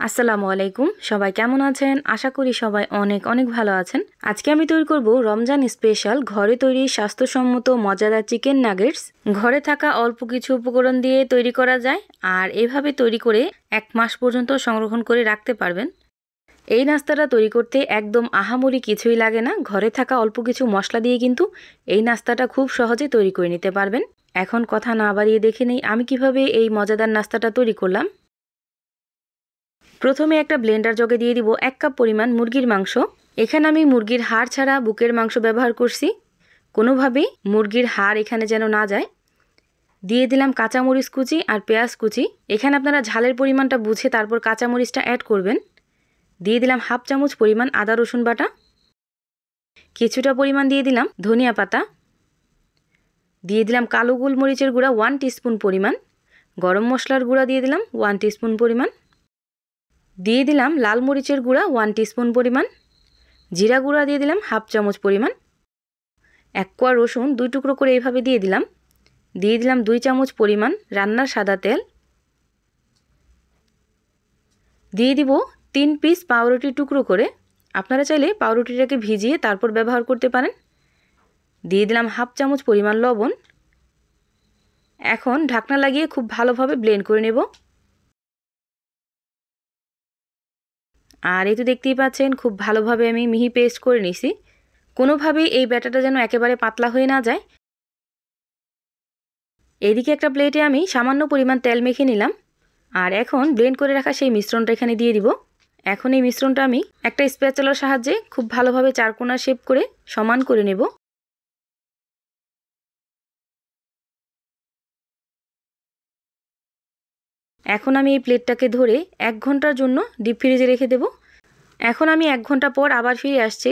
আসসালামু আলাইকুম, সবাই কেমন আছেন? আশা করি সবাই অনেক অনেক ভালো আছেন। আজকে আমি তৈরি করব রমজান স্পেশাল ঘরে তৈরি স্বাস্থ্যসম্মত মজাদার চিকেন নাগেটস। ঘরে থাকা অল্প কিছু উপকরণ দিয়ে তৈরি করা যায়, আর এভাবে তৈরি করে 1 মাস পর্যন্ত সংরক্ষণ করে রাখতে পারবেন। এই নাস্তাটা তৈরি করতে একদম আহামরি কিছুই লাগে না। ঘরে থাকা অল্প কিছু মশলা দিয়ে কিন্তু এই নাস্তাটা খুব সহজে তৈরি করে নিতে পারবেন। এখন কথা না বাড়িয়ে দেখে নেই আমি কিভাবে এই মজাদার নাস্তাটা তৈরি করলাম। প্রথমে একটা ব্লেন্ডার জগে দিয়ে দিব 1 কাপ পরিমাণ মুরগির মাংস। এখানে আমি মুরগির হাড় ছাড়া বুকের মাংস ব্যবহার করছি, কোনোভাবেই মুরগির হাড় এখানে যেন না যায়। দিয়ে দিলাম কাঁচামরিচ কুচি আর পেঁয়াজ কুচি। এখানে আপনারা ঝালের পরিমাণটা বুঝে তারপর কাঁচামরিচটা অ্যাড করবেন। দিয়ে দিলাম 1/2 চামচ পরিমাণ আদা রসুন বাটা। কিছুটা পরিমাণ দিয়ে দিলাম ধনিয়া পাতা। দিয়ে দিলাম কালো গোলমরিচের গুঁড়া 1 টিস্পুন পরিমাণ। গরম মশলার গুঁড়া দিয়ে দিলাম 1 টিস্পুন পরিমাণ। দিয়ে দিলাম লাল মরিচের গুঁড়া 1 টিস্পুন পরিমাণ। জিরা গুঁড়া দিয়ে দিলাম 1/2 চামচ পরিমাণ। 1 কোয়া রসুন 2 টুকরো করে এইভাবে দিয়ে দিলাম। দিয়ে দিলাম 2 চামচ পরিমাণ রান্নার সাদা তেল। দিয়ে দিব 3 পিস পাউরুটি টুকরো করে। আপনারা চাইলে পাউরুটিটাকে ভিজিয়ে তারপর ব্যবহার করতে পারেন। দিয়ে দিলাম 1/2 চামচ পরিমাণ লবণ। এখন ঢাকনা লাগিয়ে খুব ভালোভাবে ব্লেন্ড করে নেব। আর এই তো দেখতেই পাচ্ছেন খুব ভালোভাবে আমি মিহি পেস্ট করে নিছি। কোনোভাবেই এই ব্যাটারটা যেন একেবারে পাতলা হয়ে না যায়। এদিকে একটা প্লেটে আমি সামান্য পরিমাণ তেল মেখে নিলাম। আর এখন ব্লেন্ড করে রাখা সেই মিশ্রণটা এখানে দিয়ে দিব। এখন এই মিশ্রণটা আমি একটা স্প্যাচুলার সাহায্যে খুব ভালোভাবে চারকোনা শেপ করে সমান করে নেব। এখন আমি এই প্লেটটাকে ধরে 1 ঘন্টার জন্য ডিপ ফ্রিজে রেখে দেব। এখন আমি 1 ঘন্টা পর আবার ফিরে আসছি।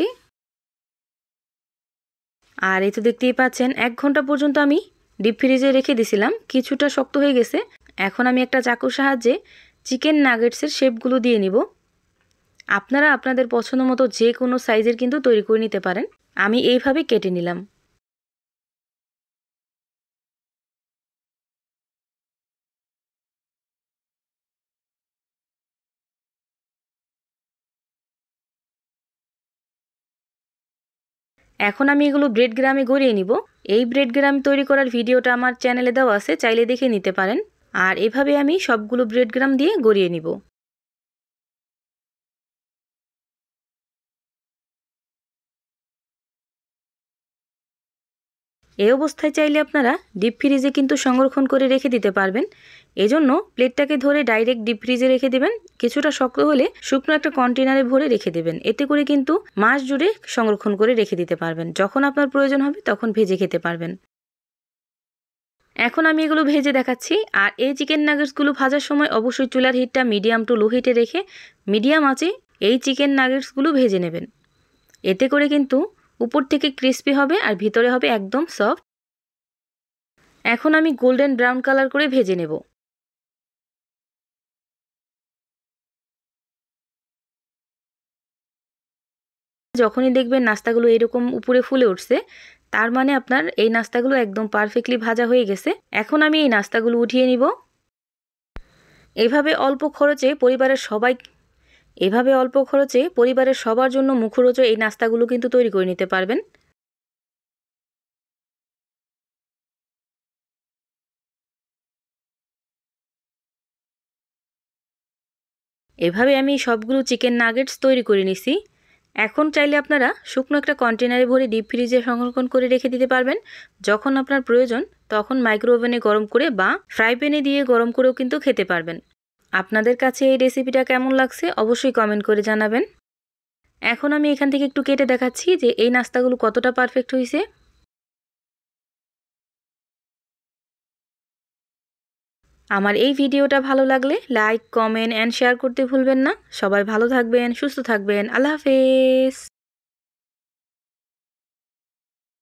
আর এই তো দেখতেই পাচ্ছেন 1 ঘন্টা পর্যন্ত আমি ডিপ ফ্রিজে রেখে দিছিলাম, কিছুটা শক্ত হয়ে গেছে। এখন আমি একটা চাকুর সাহায্যে চিকেন নাগেটসের শেপগুলো দিয়ে নিব। আপনারা আপনাদের পছন্দ মতো যে কোনো সাইজের কিন্তু তৈরি করে নিতে পারেন। আমি এইভাবে কেটে নিলাম। এখন আমি এগুলো ব্রেড গ্রামে গড়িয়ে নিব। এই ব্রেড গ্রাম তৈরি করার ভিডিওটা আমার চ্যানেলে দেওয়া আছে, চাইলে দেখে নিতে পারেন। আর এভাবে আমি সবগুলো ব্রেড গ্রাম দিয়ে গড়িয়ে নিব। এই অবস্থায় চাইলে আপনারা ডিপ ফ্রিজে কিন্তু সংরক্ষণ করে রেখে দিতে পারবেন। এজন্য প্লেটটাকে ধরে ডাইরেক্ট ডিপ ফ্রিজে রেখে দেবেন। কিছুটা শক্ত হলে শুকনো একটা কন্টেনারে ভরে রেখে দেবেন। এতে করে কিন্তু মাস জুড়ে সংরক্ষণ করে রেখে দিতে পারবেন। যখন আপনার প্রয়োজন হবে তখন ভেজে খেতে পারবেন। এখন আমি এগুলো ভেজে দেখাচ্ছি। আর এই চিকেন নাগেটসগুলো ভাজার সময় অবশ্যই চুলার হিটটা মিডিয়াম টু লো হিটে রেখে মিডিয়াম আঁচে এই চিকেন নাগেটসগুলো ভেজে নেবেন। এতে করে কিন্তু উপর থেকে ক্রিস্পি হবে আর ভিতরে হবে একদম সফট। এখন আমি গোল্ডেন ব্রাউন কালার করে ভেজে নেব। যখনই দেখবেন নাস্তাগুলো এরকম উপরে ফুলে উঠছে, তার মানে আপনার এই নাস্তাগুলো একদম পারফেক্টলি ভাজা হয়ে গেছে। এখন আমি এই নাস্তাগুলো উঠিয়ে নিব। এভাবে অল্প খরচে পরিবারের সবার জন্য মুখরোচক এই নাস্তাগুলো কিন্তু তৈরি করে নিতে পারবেন। এভাবে আমি সবগুলো চিকেন নাগেটস তৈরি করে নিছি। এখন চাইলে আপনারা শুকনো একটা কন্টেনারে ভরে ডিপ ফ্রিজে সংরক্ষণ করে রেখে দিতে পারবেন। যখন আপনার প্রয়োজন তখন মাইক্রো ওভেনে গরম করে বা ফ্রাই প্যানে দিয়ে গরম করেও কিন্তু খেতে পারবেন। আপনাদের কাছে এই রেসিপিটা কেমন লাগছে অবশ্যই কমেন্ট করে জানাবেন। এখন আমি এখান থেকে একটু কেটে দেখাচ্ছি যে এই নাস্তাগুলো কতটা পারফেক্ট হয়েছে। আমার এই ভিডিওটা ভালো লাগলে লাইক, কমেন্ট অ্যান্ড শেয়ার করতে ভুলবেন না। সবাই ভালো থাকবেন, সুস্থ থাকবেন। আল্লাহ হাফেজ।